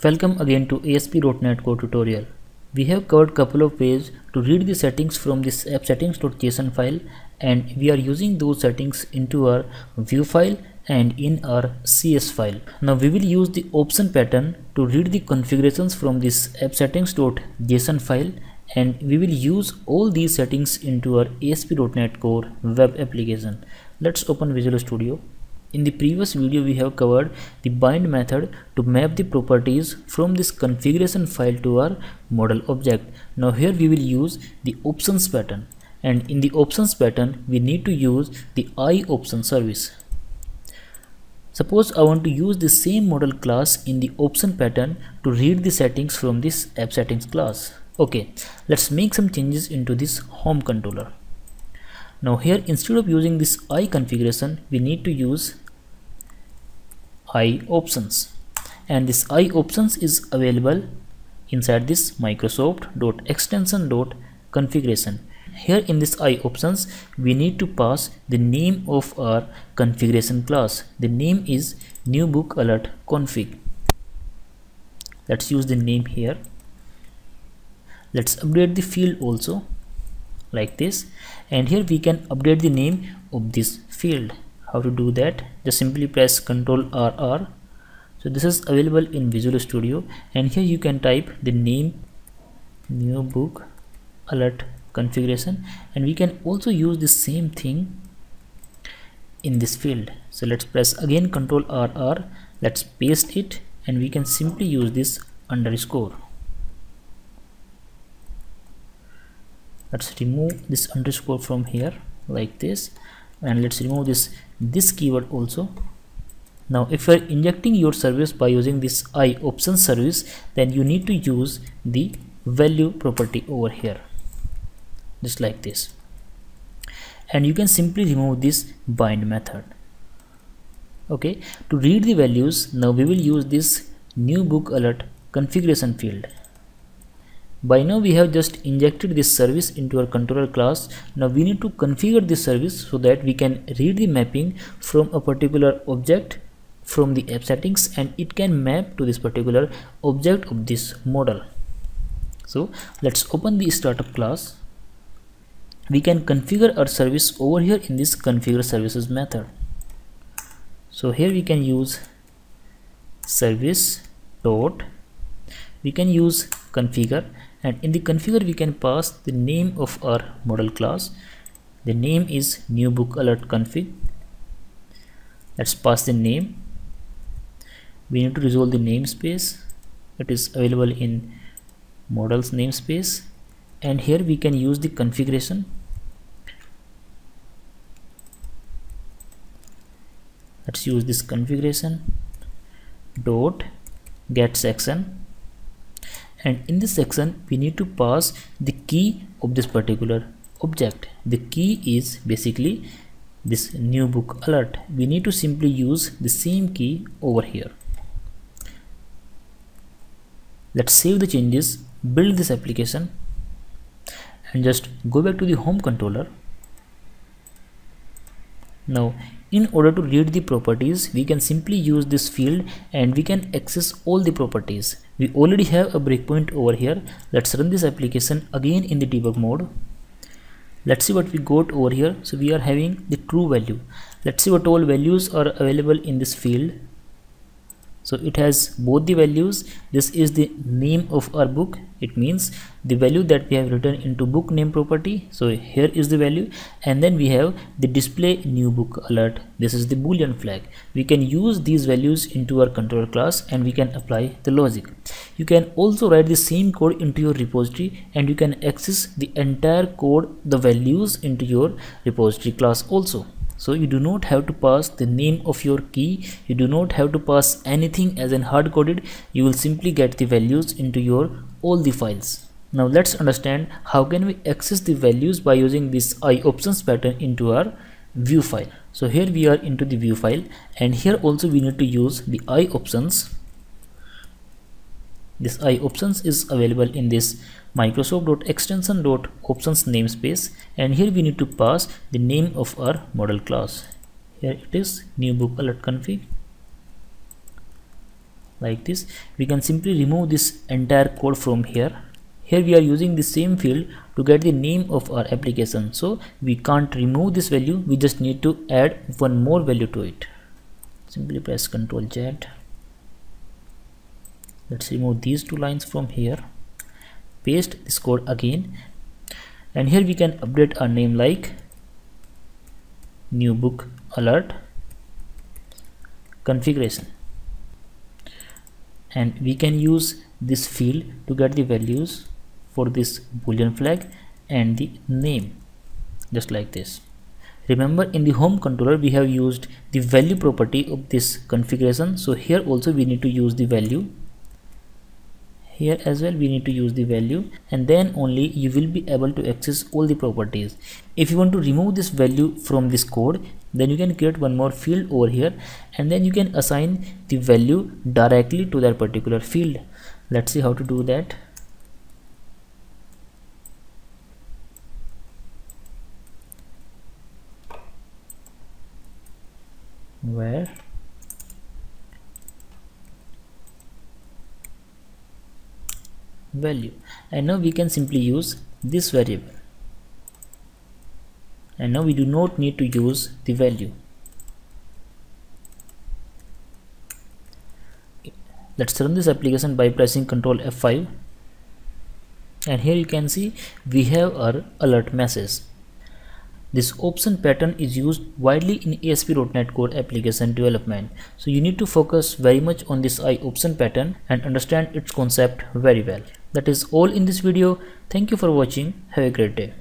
Welcome again to ASP.NET Core tutorial. We have covered couple of ways to read the settings from this app settings.json file, and we are using those settings into our view file and in our CS file. Now we will use the option pattern to read the configurations from this app settings.json file, and we will use all these settings into our ASP.NET Core web application. Let's open Visual Studio. In the previous video, we have covered the bind method to map the properties from this configuration file to our model object. Now here we will use the options pattern, and in the options pattern we need to use the iOption service. Suppose I want to use the same model class in the option pattern to read the settings from this app settings class. Okay, let's make some changes into this home controller. Now here, instead of using this I configuration, we need to use iOptions, and this iOptions is available inside this Microsoft.extension.configuration. Here in this iOptions, we need to pass the name of our configuration class. The name is new book alert config. Let's use the name here. Let's update the field also like this, and here we can update the name of this field. How to do that? Just simply press Ctrl RR. So this is available in Visual Studio, and here you can type the name new book alert configuration, and we can also use the same thing in this field. So let's press again Ctrl RR. Let's paste it, and we can simply use this underscore. Let's remove this underscore from here like this, and let's remove this keyword also. Now if you are injecting your service by using this iOption service, then you need to use the value property over here, just like this, and you can simply remove this bind method. Okay, to read the values, now we will use this new book alert configuration field. By now we have just injected this service into our controller class. Now we need to configure this service so that we can read the mapping from a particular object from the app settings, and it can map to this particular object of this model. So let's open the startup class. We can configure our service over here in this configure services method. So here we can use service dot, we can use configure, and in the configure we can pass the name of our model class. The name is new book alert config. Let's pass the name. We need to resolve the namespace. It is available in models namespace, and here we can use the configuration. Let's use this configuration dot get section, and in this section we need to pass the key of this particular object. The key is basically this new book alert. We need to simply use the same key over here. Let's save the changes, build this application, and just go back to the home controller. Now in order to read the properties, we can simply use this field and we can access all the properties. We already have a breakpoint over here. Let's run this application again in the debug mode. Let's see what we got over here. So we are having the true value. Let's see what all values are available in this field. So it has both the values. This is the name of our book. It means the value that we have written into book name property. So here is the value, and then we have the display new book alert. This is the boolean flag. We can use these values into our controller class, and we can apply the logic. You can also write the same code into your repository, and you can access the entire code, the values, into your repository class also. So you do not have to pass the name of your key, you do not have to pass anything as in hard coded. You will simply get the values into your all the files. Now let's understand how can we access the values by using this iOptions pattern into our view file. So here we are into the view file, and here also we need to use the iOptions. This iOptions is available in this Microsoft.extension.options namespace, and here we need to pass the name of our model class. Here it is, new book alert config. like this. We can simply remove this entire code from here. Here we are using the same field to get the name of our application, so we can't remove this value, we just need to add one more value to it. Simply press Ctrl Z. Let's remove these two lines from here, paste this code again, and here we can update our name like new book alert configuration, and we can use this field to get the values for this boolean flag and the name, just like this. Remember, in the home controller we have used the value property of this configuration, so here also we need to use the value. Here as well we need to use the value, and then only you will be able to access all the properties. If you want to remove this value from this code, then you can create one more field over here, and then you can assign the value directly to that particular field. Let's see how to do that. Where value, and now we can simply use this variable, and now we do not need to use the value. Let's run this application by pressing Ctrl F5, and here you can see we have our alert message. This option pattern is used widely in ASP.NET Core application development, so you need to focus very much on this option pattern and understand its concept very well. That is all in this video. Thank you for watching. Have a great day.